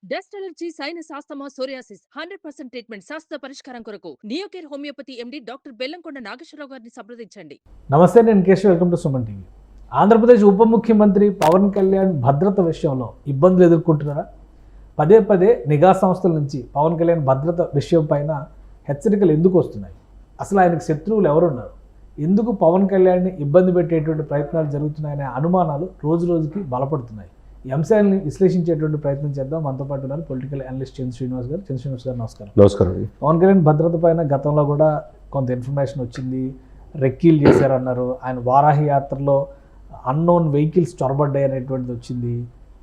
Dust allergy, sinus, asthma, psoriasis 100% treatment శాస్త్ర పరిష్కారం కొరకు Neocare homeopathy MD doctor Bellamkonda Nageswara Rao గారిని సంప్రదించండి. నమస్తే, నేను Keshav. Welcome to Suman TV. Andhra Pradesh ఉప ముఖ్యమంత్రి పవన్ కళ్యాణ్ భద్రత విషయంలో ఇబ్బందులు ఎదుర్కొంటున్నారా? పదే పదే నిఘా సంస్థల నుంచి పవన్ కళ్యాణ్ భద్రత విషయం పైన హెచ్చరికలు ఎందుకు వస్తున్నాయి? అసలు ఆయనకు శత్రువులు ఎవరున్నారు? ఎందుకు పవన్ కళ్యాణ్ని ఇబ్బంది పెట్టేటువంటి ప్రయత్నాలు జరుగుతున్నాయనే అనుమానాలు రోజు రోజుకి బలపడుతున్నాయి. ఈ అంశాలని విశ్లేషించేటువంటి ప్రయత్నం చేద్దాం. మనతో పాటు ఉన్నారు పొలిటికల్ అనలిస్ట్ చంద్ర శ్రీనివాస్ గారు. చంద్ర శ్రీనివాస్ గారు నమస్కారం. నమస్కారం. పవన్ కళ్యాణ్ భద్రత పైన గతంలో కూడా కొంత ఇన్ఫర్మేషన్ వచ్చింది. రెక్కీలు చేశారన్నారు. ఆయన వారాహి యాత్రలో అన్నోన్ వెహికల్స్ చొరబడ్డాయి అనేటువంటిది వచ్చింది.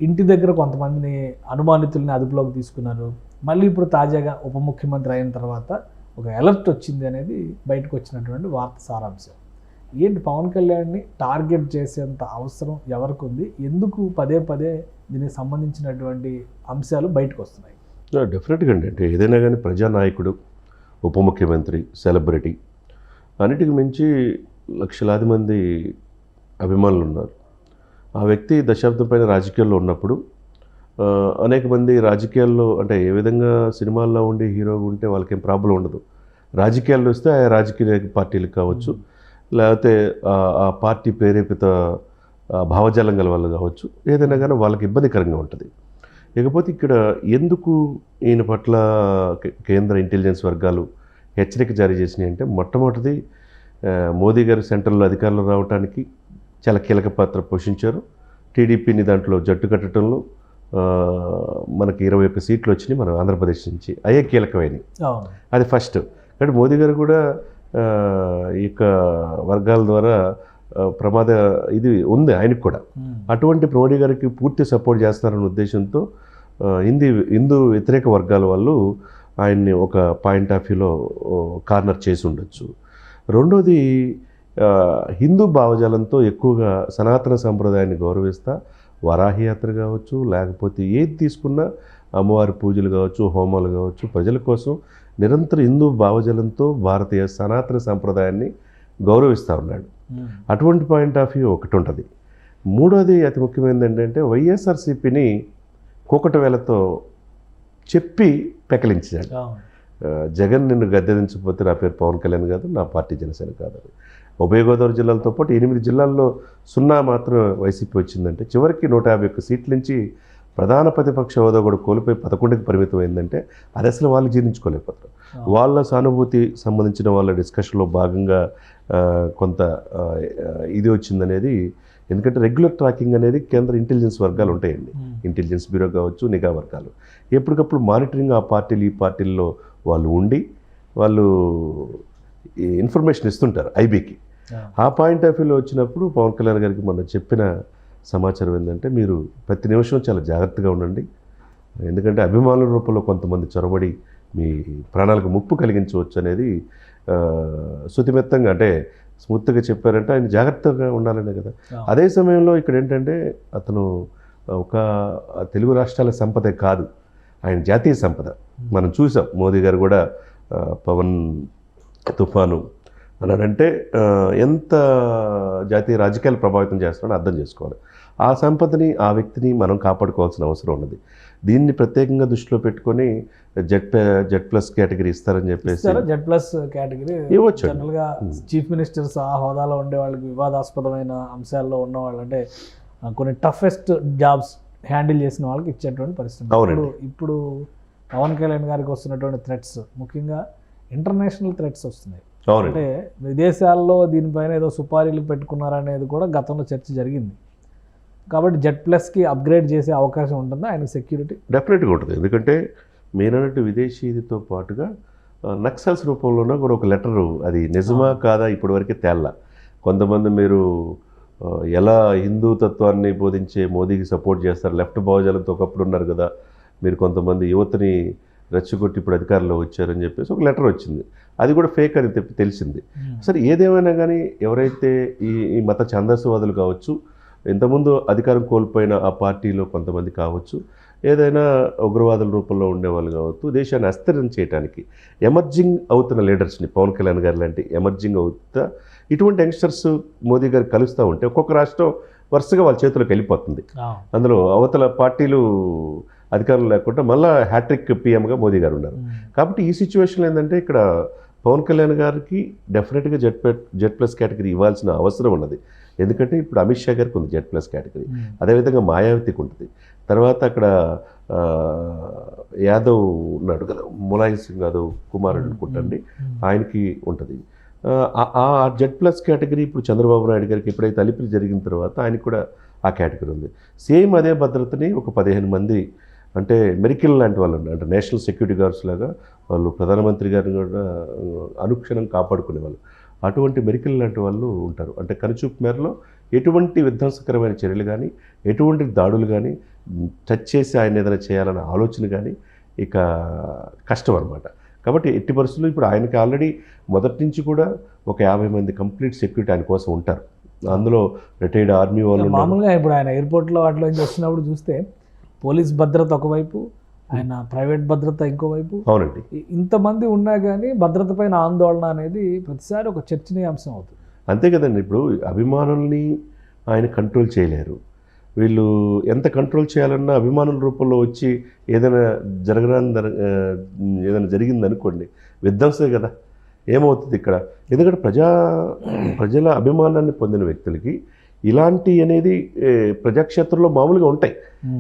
ఇంటి దగ్గర కొంతమందిని అనుమానితుల్ని అదుపులోకి తీసుకున్నారు. మళ్ళీ ఇప్పుడు తాజాగా ఉప ముఖ్యమంత్రి అయిన తర్వాత ఒక అలర్ట్ వచ్చింది అనేది బయటకు వచ్చినటువంటి వార్త సారాంశం. ఏంటి పవన్ కళ్యాణ్ని టార్గెట్ చేసేంత అవసరం ఎవరికి ఉంది? ఎందుకు పదే పదే దీనికి సంబంధించినటువంటి అంశాలు బయటకు వస్తున్నాయి? డెఫినెట్గా అండి. అంటే ఏదైనా కానీ ప్రజానాయకుడు, ఉప ముఖ్యమంత్రి, సెలబ్రిటీ, అన్నిటికి మించి లక్షలాది మంది అభిమానులు ఉన్నారు. ఆ వ్యక్తి దశాబ్దం పైన రాజకీయాల్లో ఉన్నప్పుడు అనేక మంది రాజకీయాల్లో అంటే ఏ విధంగా సినిమాల్లో ఉండి హీరోగా ఉంటే వాళ్ళకేం ప్రాబ్లం ఉండదు. రాజకీయాల్లో వస్తే ఆ రాజకీయ పార్టీలకు కావచ్చు, లేకపోతే ఆ పార్టీ ప్రేరేపిత భావజాలం గల వాళ్ళు కావచ్చు, ఏదైనా కానీ వాళ్ళకి ఇబ్బందికరంగా ఉంటుంది. ఇకపోతే ఇక్కడ ఎందుకు ఈయన పట్ల కేంద్ర ఇంటెలిజెన్స్ వర్గాలు హెచ్చరిక జారీ చేసినాయి అంటే, మొట్టమొదటిది మోదీ గారు సెంట్రల్లో అధికారంలో రావడానికి చాలా కీలక పాత్ర పోషించారు. టీడీపీని దాంట్లో జట్టు కట్టడంలో మనకి 21 సీట్లు వచ్చినాయి మన ఆంధ్రప్రదేశ్ నుంచి. అయ్యే కీలకమైనవి. అది ఫస్ట్. కాబట్టి మోదీ గారు కూడా ఈ యొక్క వర్గాల ద్వారా ఇది ఉంది ఆయనకు కూడా. అటువంటి మోడీ గారికి పూర్తి సపోర్ట్ చేస్తారన్న ఉద్దేశంతో హిందూ వ్యతిరేక వర్గాల వాళ్ళు ఆయన్ని ఒక పాయింట్ ఆఫ్ వ్యూలో కార్నర్ చేసి ఉండొచ్చు. రెండోది, హిందూ భావజాలంతో ఎక్కువగా సనాతన సంప్రదాయాన్ని గౌరవిస్తా వరాహి యాత్ర కావచ్చు, లేకపోతే ఏది తీసుకున్నా అమ్మవారి పూజలు కావచ్చు, హోమాలు కావచ్చు, ప్రజల కోసం నిరంతరం హిందూ భావజాలంతో భారతీయ సనాతన సంప్రదాయాన్ని గౌరవిస్తూ ఉన్నాడు. అటువంటి పాయింట్ ఆఫ్ వ్యూ ఒకటి ఉంటుంది. మూడోది అతి ముఖ్యమైనది ఏంటంటే, వైఎస్ఆర్సీపీని కూకటవేలతో చెప్పి పెకలించాడు. జగన్ నిన్ను గద్దెదించకపోతే నా పేరు పవన్ కళ్యాణ్ కాదు, నా పార్టీ జనసేన కాదు. ఉభయ గోదావరి జిల్లాలతో పాటు 8 జిల్లాల్లో 0 మాత్రం వైసీపీ వచ్చిందంటే, చివరికి 151 సీట్ల నుంచి ప్రధాన ప్రతిపక్ష హోదా కూడా కోల్పోయి 11కి పరిమితం అయిందంటే అది అసలు వాళ్ళు జీర్ణించుకోలేకపోతారు. వాళ్ళ సానుభూతి సంబంధించిన వాళ్ళ డిస్కషన్లో భాగంగా కొంత ఇది వచ్చిందనేది. ఎందుకంటే రెగ్యులర్ ట్రాకింగ్ అనేది కేంద్ర ఇంటెలిజెన్స్ వర్గాలు ఉంటాయండి. ఇంటెలిజెన్స్ బ్యూరో కావచ్చు, నిఘా వర్గాలు ఎప్పటికప్పుడు మానిటరింగ్ ఆ పార్టీలు ఈ పార్టీల్లో వాళ్ళు ఉండి వాళ్ళు ఇన్ఫర్మేషన్ ఇస్తుంటారు ఐబీకి. ఆ పాయింట్ ఆఫ్ వ్యూలో వచ్చినప్పుడు పవన్ కళ్యాణ్ గారికి మొన్న చెప్పిన సమాచారం ఏంటంటే, మీరు ప్రతి నిమిషం చాలా జాగ్రత్తగా ఉండండి. ఎందుకంటే అభిమానుల రూపంలో కొంతమంది చొరబడి మీ ప్రాణాలకు ముప్పు కలిగించవచ్చు అనేది శుతిమెత్తంగా అంటే స్మూత్గా చెప్పారంటే ఆయన జాగ్రత్తగా ఉండాలనే కదా. అదే సమయంలో ఇక్కడ ఏంటంటే, అతను ఒక తెలుగు రాష్ట్రాల సంపదే కాదు, ఆయన జాతీయ సంపద. మనం చూసాం మోదీ గారు కూడా పవన్ తుఫాను అన్నాడంటే ఎంత జాతీయ రాజకీయాలు ప్రభావితం చేస్తున్నాడో అర్థం చేసుకోవాలి. ఆ సంపదని, ఆ వ్యక్తిని మనం కాపాడుకోవాల్సిన అవసరం ఉన్నది. దీన్ని ప్రత్యేకంగా దృష్టిలో పెట్టుకొని జెడ్+ కేటగిరీ ఇస్తారని చెప్పేసి జెడ్+ కేటగిరీ ఇవ్వచ్చు. జనరల్గా చీఫ్ మినిస్టర్స్ ఆ హోదాలో ఉండే వాళ్ళకి వివాదాస్పదమైన అంశాల్లో ఉన్నవాళ్ళు, అంటే కొన్ని టఫెస్ట్ జాబ్స్ హ్యాండిల్ చేసిన వాళ్ళకి ఇచ్చేటువంటి పరిస్థితి. ఇప్పుడు పవన్ కళ్యాణ్ గారికి వస్తున్నటువంటి థ్రెట్స్ ముఖ్యంగా ఇంటర్నేషనల్ థ్రెట్స్ వస్తున్నాయి. అంటే విదేశాల్లో దీనిపైన ఏదో సుపారీలు పెట్టుకున్నారనేది కూడా గతంలో చర్చ జరిగింది. కాబట్టి జెడ్+కి అప్గ్రేడ్ చేసే అవకాశం ఉంటుందా ఆయన సెక్యూరిటీ? డెఫినెట్గా ఉంటుంది. ఎందుకంటే మీరన్నట్టు విదేశీతో పాటుగా నక్సల్స్ రూపంలోనే కూడా ఒక లెటరు, అది నిజమా కాదా ఇప్పటివరకే తేల్లా. కొంతమంది మీరు ఎలా హిందూ తత్వాన్ని బోధించే మోదీకి సపోర్ట్ చేస్తారు, లెఫ్ట్ భావజాలంతో ఒకప్పుడు ఉన్నారు కదా, మీరు కొంతమంది యువతని రెచ్చగొట్టి ఇప్పుడు అధికారంలో వచ్చారని చెప్పేసి ఒక లెటర్ వచ్చింది. అది కూడా ఫేక్ అని తెలిసింది. సరే, ఏదేమైనా కానీ ఎవరైతే ఈ మత ఛందస్సువాదులు కావచ్చు, ఇంతకుముందు అధికారం కోల్పోయిన ఆ పార్టీలో కొంతమంది కావచ్చు, ఏదైనా ఉగ్రవాదుల రూపంలో ఉండేవాళ్ళు కావచ్చు, దేశాన్ని అస్థిరం చేయడానికి ఎమర్జింగ్ అవుతున్న లీడర్స్ని, పవన్ కళ్యాణ్ గారు లాంటి ఎమర్జింగ్ అవుతా ఇటువంటి యంగ్స్టర్స్ మోదీ గారు కలుస్తూ ఉంటే ఒక్కొక్క రాష్ట్రం వరుసగా వాళ్ళ చేతులకు వెళ్ళిపోతుంది. అందులో అవతల పార్టీలు అధికారం లేకుండా మళ్ళీ హ్యాట్రిక్ పీఎంగా మోదీ గారు ఉన్నారు. కాబట్టి ఈ సిచ్యువేషన్ ఏంటంటే ఇక్కడ పవన్ కళ్యాణ్ గారికి డెఫినెట్గా జెడ్ ప్లస్ కేటగిరీ ఇవ్వాల్సిన అవసరం ఉన్నది. ఎందుకంటే ఇప్పుడు అమిత్ షా గారికి ఉంది జెడ్ ప్లస్ కేటగిరీ, అదేవిధంగా మాయావతికి ఉంటుంది. తర్వాత అక్కడ యాదవ్ ఉన్నాడు కదా, ములాయం సింగ్ యాదవ్ కుమారుడు అనుకుంటండి, ఆయనకి ఉంటుంది. ఆ జెడ్ ప్లస్ కేటగిరీ ఇప్పుడు చంద్రబాబు నాయుడు గారికి ఎప్పుడైతే అలిపిరి జరిగిన తర్వాత ఆయనకి కూడా ఆ కేటగిరీ ఉంది. సేమ్ అదే భద్రతని ఒక 15 మంది అంటే మెరికల్ లాంటి వాళ్ళు ఉన్నారు, అంటే నేషనల్ సెక్యూరిటీ గార్డ్స్ లాగా వాళ్ళు ప్రధానమంత్రి గారిని కూడా అనుక్షణం కాపాడుకునే వాళ్ళు. అటువంటి మెరికల్ లాంటి వాళ్ళు ఉంటారు. అంటే కనుచూపు మేరలో ఎటువంటి విధ్వంసకరమైన చర్యలు కానీ, ఎటువంటి దాడులు కానీ, టచ్ చేసి ఆయన ఏదైనా చేయాలన్న ఆలోచన కానీ ఇక కష్టం అనమాట. కాబట్టి ఎట్టి పరిస్థితుల్లో ఇప్పుడు ఆయనకి ఆల్రెడీ మొదటి నుంచి కూడా ఒక 50 మంది కంప్లీట్ సెక్యూరిటీ ఆయన కోసం ఉంటారు. అందులో రిటైర్డ్ ఆర్మీ వాళ్ళు మామూలుగా ఇప్పుడు ఆయన ఎయిర్పోర్ట్లో వాటిలో వస్తున్నప్పుడు చూస్తే పోలీస్ భద్రత ఒకవైపు, ఆయన ప్రైవేట్ భద్రత ఇంకోవైపు. అవునండి. ఇంతమంది ఉన్నా కానీ భద్రత పైన ఆందోళన అనేది ప్రతిసారి ఒక చర్చనీయాంశం అవుతుంది. అంతే కదండి. ఇప్పుడు అభిమానుల్ని ఆయన కంట్రోల్ చేయలేరు. వీళ్ళు ఎంత కంట్రోల్ చేయాలన్నా అభిమానుల రూపంలో వచ్చి ఏదైనా ఏదైనా జరిగిందనుకోండి, విధ్వంసే కదా, ఏమవుతుంది ఇక్కడ? ఎందుకంటే ప్రజల అభిమానాన్ని పొందిన వ్యక్తులకి ఇలాంటి అనేది ప్రజాక్షేత్రంలో మామూలుగా ఉంటాయి.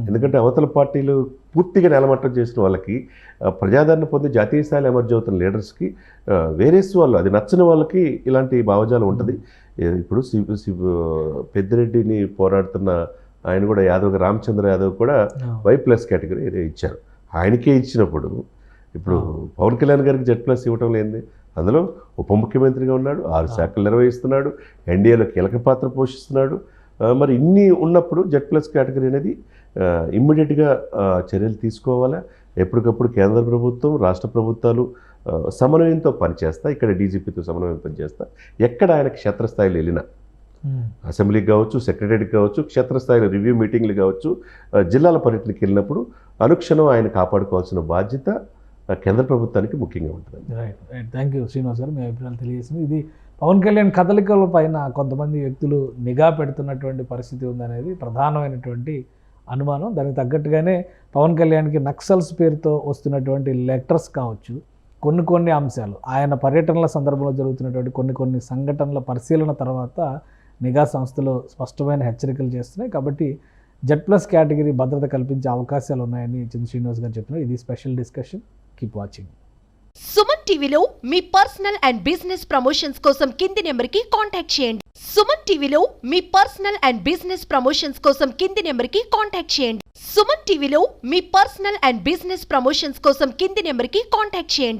ఎందుకంటే అవతల పార్టీలు పూర్తిగా నేలమట్టం చేసిన వాళ్ళకి, ప్రజాదరణ పొంది జాతీయ స్థాయిలో ఎమర్జ్ అవుతున్న లీడర్స్కి, వేరేస్ వాళ్ళు అది నచ్చని వాళ్ళకి ఇలాంటి భావజాలం ఉంటుంది. ఇప్పుడు పెద్దిరెడ్డిని పోరాడుతున్న ఆయన కూడా యాదవ్, రామచంద్ర యాదవ్ కూడా Y+ కేటగిరీ ఇచ్చారు. ఆయనకే ఇచ్చినప్పుడు ఇప్పుడు పవన్ కళ్యాణ్ గారికి Z+ ఇవ్వటం లేనిది. అందులో ఉప ముఖ్యమంత్రిగా ఉన్నాడు, 6 శాఖలు నిర్వహిస్తున్నాడు, ఎన్డీఏలో కీలక పాత్ర పోషిస్తున్నాడు. మరి ఇన్ని ఉన్నప్పుడు Z+ కేటగిరీ అనేది ఇమ్మీడియట్గా చర్యలు తీసుకోవాలా. ఎప్పటికప్పుడు కేంద్ర ప్రభుత్వం, రాష్ట్ర ప్రభుత్వాలు సమన్వయంతో పనిచేస్తా, ఇక్కడ డీజీపీతో సమన్వయం పనిచేస్తా. ఎక్కడ ఆయన క్షేత్రస్థాయిలో వెళ్ళినా, అసెంబ్లీకి కావచ్చు, సెక్రటరీకి కావచ్చు, క్షేత్రస్థాయిలో రివ్యూ మీటింగ్లు కావచ్చు, జిల్లాల పర్యటనకి వెళ్ళినప్పుడు అనుక్షణం ఆయన కాపాడుకోవాల్సిన బాధ్యత కేంద్ర ప్రభుత్వానికి ముఖ్యంగా ఉంటుంది. రైట్. థ్యాంక్ యూ శ్రీనివాస్ గారు, మీ అభిప్రాయాలు తెలియజేసింది. ఇది పవన్ కళ్యాణ్ కదలికల పైన కొంతమంది వ్యక్తులు నిఘా పెడుతున్నటువంటి పరిస్థితి ఉందనేది ప్రధానమైనటువంటి అనుమానం. దానికి తగ్గట్టుగానే పవన్ కళ్యాణ్కి నక్సల్స్ పేరుతో వస్తున్నటువంటి లెటర్స్ కావచ్చు, కొన్ని అంశాలు ఆయన పర్యటనల సందర్భంలో జరుగుతున్నటువంటి కొన్ని సంఘటనల పరిశీలన తర్వాత నిఘా సంస్థలు స్పష్టమైన హెచ్చరికలు చేస్తున్నాయి. కాబట్టి Z+ కేటగిరీ భద్రత కల్పించే అవకాశాలు ఉన్నాయని చంద్ర శ్రీనివాస్ గారు చెప్తున్నారు. ఇది special discussion. Keep watching. Suman టీవీలో మీ పర్సనల్ అండ్ బిజినెస్ ప్రమోషన్స్ కోసం కింది నెంబర్కి కాంటాక్ట్ చేయండి. సుమన్ టీవీలో మీ పర్సనల్ అండ్ బిజినెస్ ప్రమోషన్స్ కోసం కింది నెంబర్కి కాంటాక్ట్ చేయండి. సుమన్ టీవీలో మీ పర్సనల్ అండ్ బిజినెస్ ప్రమోషన్స్ కోసం కింది నెంబర్కి కాంటాక్ట్ చేయండి.